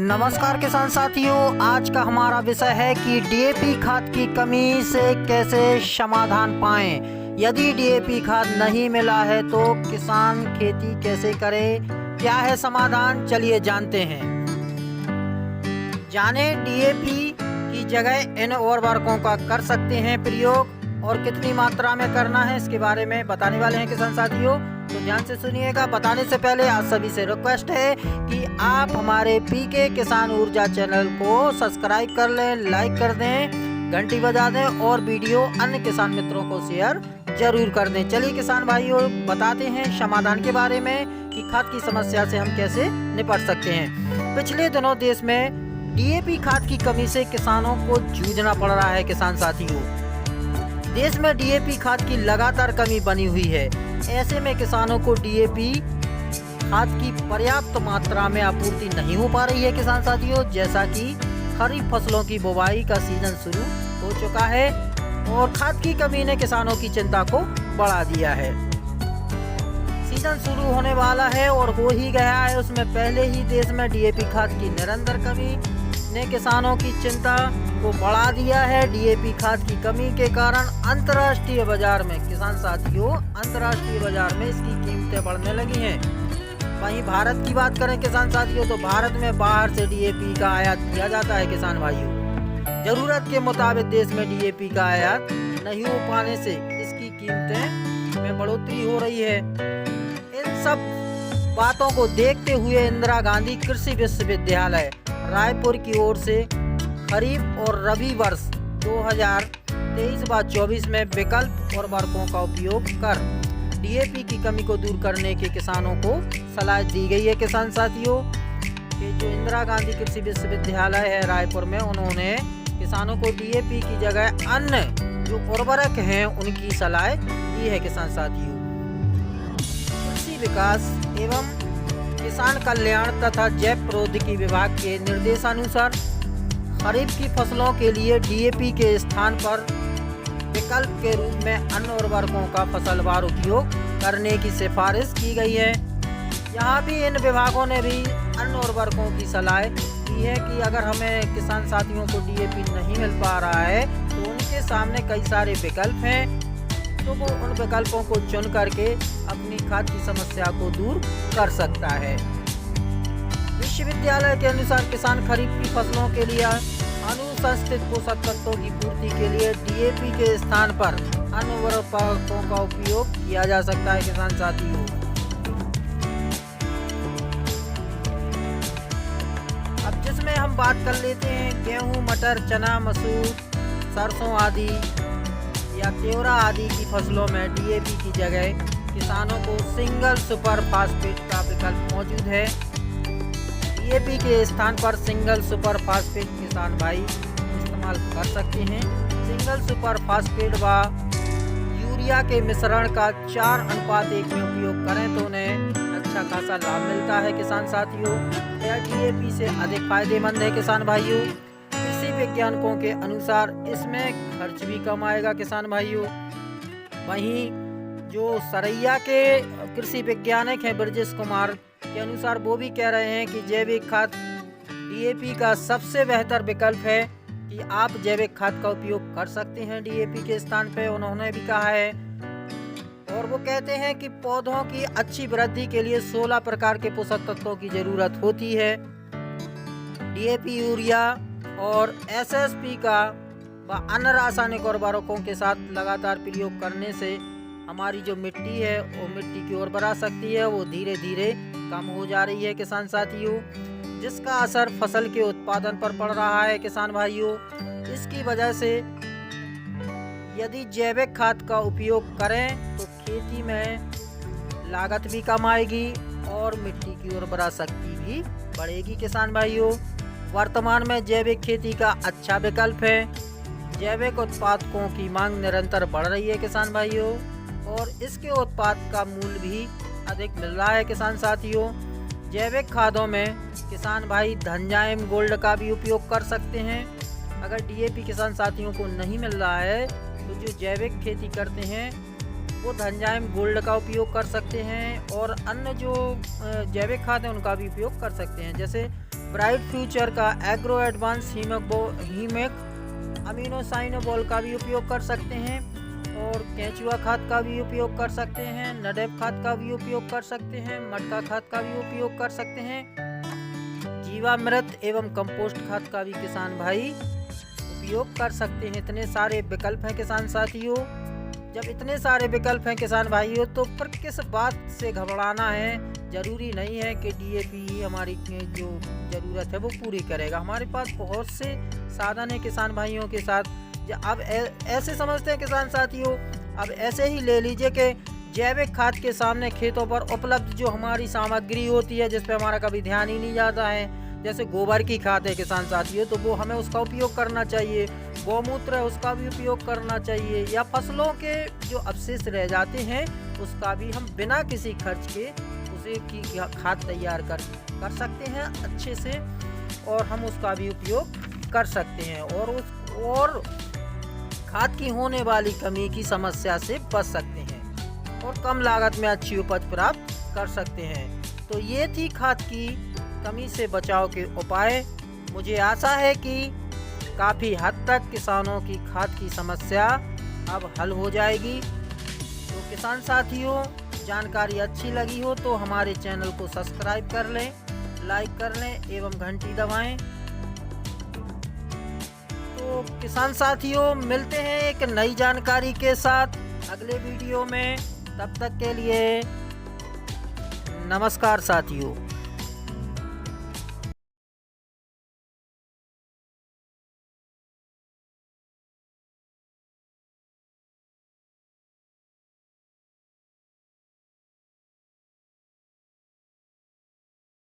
नमस्कार किसान साथियों, आज का हमारा विषय है कि डीएपी खाद की कमी से कैसे समाधान पाएं। यदि डीएपी खाद नहीं मिला है तो किसान खेती कैसे करे, क्या है समाधान, चलिए जानते हैं। जाने डीएपी की जगह इन उर्वरकों का कर सकते हैं प्रयोग और कितनी मात्रा में करना है, इसके बारे में बताने वाले हैं किसान साथियों, तो ध्यान से सुनिएगा। बताने से पहले आप सभी से रिक्वेस्ट है कि आप हमारे पीके किसान ऊर्जा चैनल को सब्सक्राइब कर लें, लाइक कर दें, घंटी बजा दें और वीडियो अन्य किसान मित्रों को शेयर जरूर कर दें। चलिए किसान भाइयों, बताते हैं समाधान के बारे में कि खाद की समस्या से हम कैसे निपट सकते हैं। पिछले दिनों देश में डीएपी खाद की कमी से किसानों को जूझना पड़ रहा है। किसान साथियों, देश में डीएपी खाद की लगातार कमी बनी हुई है। ऐसे में किसानों को डीएपी खाद की पर्याप्त मात्रा में आपूर्ति नहीं हो पा रही है। किसान साथियों, जैसा कि खरीफ फसलों की बुवाई का सीजन शुरू हो चुका है और खाद की कमी ने किसानों की चिंता को बढ़ा दिया है। सीजन शुरू होने वाला है और हो ही गया है, उसमें पहले ही देश में डीएपी खाद की निरंतर कमी ने किसानों की चिंता को बढ़ा दिया है। डीएपी खाद की कमी के कारण अंतर्राष्ट्रीय बाजार में किसान साथियों, अंतर्राष्ट्रीय बाजार में इसकी कीमतें बढ़ने लगी हैं। वहीं भारत की बात करें किसान साथियों, तो भारत में बाहर से डीएपी का आयात किया जाता है। किसान भाइयों, जरूरत के मुताबिक देश में डीएपी का आयात नहीं हो पाने से इसकी कीमतें में बढ़ोतरी हो रही है। इन सब बातों को देखते हुए इंदिरा गांधी कृषि विश्वविद्यालय रायपुर की ओर से खरीफ और रबी वर्ष 2023-24 में विकल्प उर्वरकों का उपयोग कर डीएपी की कमी को दूर करने के किसानों को सलाह दी गई है। किसान साथियों, कि जो इंदिरा गांधी कृषि विश्वविद्यालय है रायपुर में, उन्होंने किसानों को डीएपी की जगह अन्य जो उर्वरक हैं उनकी सलाह दी है। किसान साथियों, कृषि विकास एवं किसान कल्याण तथा जैव प्रौद्योगिकी विभाग के निर्देशानुसार खरीफ की फसलों के लिए डीएपी के स्थान पर विकल्प के रूप में अन्य उर्वरकों का फसलवार उपयोग करने की सिफारिश की गई है। यहाँ भी इन विभागों ने भी अन्य उर्वरकों की सलाह दी है कि अगर हमें किसान साथियों को डीएपी नहीं मिल पा रहा है तो उनके सामने कई सारे विकल्प हैं, तो वो उन विकल्पों को चुन करके अपनी खाद की समस्या को दूर कर सकता है। विश्वविद्यालय के अनुसार किसान खरीफ की फसलों के लिए अनुशंसित पोषक तत्वों की पूर्ति के लिए डीएपी के स्थान पर अन्य उर्वरकों का उपयोग किया जा सकता है। किसान साथियों, अब जिसमें हम बात कर लेते हैं गेहूं, मटर, चना, मसूर, सरसों आदि या त्योरा आदि की फसलों में डीएपी की जगह किसानों को सिंगल सुपर फास्फेट का विकल्प मौजूद है। डीएपी के स्थान पर सिंगल सुपर फास्फेट किसान भाई इस्तेमाल कर सकते हैं। सिंगल सुपर फास्फेट व यूरिया के मिश्रण का 4:1 में उपयोग करें तो उन्हें अच्छा खासा लाभ मिलता है। किसान साथियों, यह डीएपी से अधिक फायदेमंद है। किसान भाइयों, कृषि वैज्ञानिकों के अनुसार इसमें खर्च भी कम आएगा। किसान भाइयों, वहीं जो सरैया के कृषि वैज्ञानिक हैं ब्रजेश कुमार के अनुसार, वो भी कह रहे हैं कि जैविक खाद डीएपी का सबसे बेहतर विकल्प है कि आप जैविक खाद का उपयोग कर सकते हैं डीएपी के स्थान पे, उन्होंने भी कहा है। और वो कहते हैं कि पौधों की अच्छी वृद्धि के लिए 16 प्रकार के पोषक तत्वों की जरूरत होती है। डीएपी, यूरिया और एसएसपी का व अन्य रासायनिक उर्वरकों के साथ लगातार प्रयोग करने से हमारी जो मिट्टी है वो मिट्टी की उर्वरा शक्ति है वो धीरे धीरे कम हो जा रही है। किसान साथियों, जिसका असर फसल के उत्पादन पर पड़ रहा है। किसान भाइयों, इसकी वजह से यदि जैविक खाद का उपयोग करें तो खेती में लागत भी कम आएगी और मिट्टी की उर्वरा शक्ति भी बढ़ेगी। किसान भाइयों, वर्तमान में जैविक खेती का अच्छा विकल्प है। जैविक उत्पादकों की मांग निरंतर बढ़ रही है। किसान भाइयों, और इसके उत्पाद का मूल्य भी अधिक मिल रहा है। किसान साथियों, जैविक खादों में किसान भाई धनजाइम गोल्ड का भी उपयोग कर सकते हैं। अगर डीएपी किसान साथियों को नहीं मिल रहा है तो जो जैविक खेती करते हैं वो धनजाइम गोल्ड का उपयोग कर सकते हैं और अन्य जो जैविक खाद है उनका भी उपयोग कर सकते हैं। जैसे ब्राइट फ्यूचर का एग्रो एडवांस हीमेक अमीनोसाइनोबॉल का भी उपयोग कर सकते हैं और केंचुआ खाद का भी उपयोग कर सकते हैं, नडेप खाद का भी उपयोग कर सकते हैं, मटका खाद का भी उपयोग कर सकते हैं, जीवामृत एवं कंपोस्ट खाद का भी किसान भाई उपयोग कर सकते हैं। इतने सारे विकल्प हैं किसान साथियों। जब इतने सारे विकल्प हैं किसान भाइयों तो फिर किस बात से घबराना है। ज़रूरी नहीं है कि डीएपी ही हमारी जो ज़रूरत है वो पूरी करेगा। हमारे पास बहुत से साधन है किसान भाइयों के साथ। अब ऐसे समझते हैं किसान साथियों, अब ऐसे ही ले लीजिए कि जैविक खाद के सामने खेतों पर उपलब्ध जो हमारी सामग्री होती है जिस पे हमारा कभी ध्यान ही नहीं जाता है, जैसे गोबर की खाद है किसान साथियों, तो वो हमें उसका उपयोग करना चाहिए। गौमूत्र है उसका भी उपयोग करना चाहिए, या फसलों के जो अवशेष रह जाते हैं उसका भी हम बिना किसी खर्च के उसे की खाद तैयार कर सकते हैं अच्छे से, और हम उसका भी उपयोग कर सकते हैं और खाद की होने वाली कमी की समस्या से बच सकते हैं और कम लागत में अच्छी उपज प्राप्त कर सकते हैं। तो ये थी खाद की कमी से बचाव के उपाय। मुझे आशा है कि काफ़ी हद तक किसानों की खाद की समस्या अब हल हो जाएगी। तो किसान साथियों, जानकारी अच्छी लगी हो तो हमारे चैनल को सब्सक्राइब कर लें, लाइक कर लें एवं घंटी दबाएं। तो किसान साथियों, मिलते हैं एक नई जानकारी के साथ अगले वीडियो में। तब तक के लिए नमस्कार साथियों।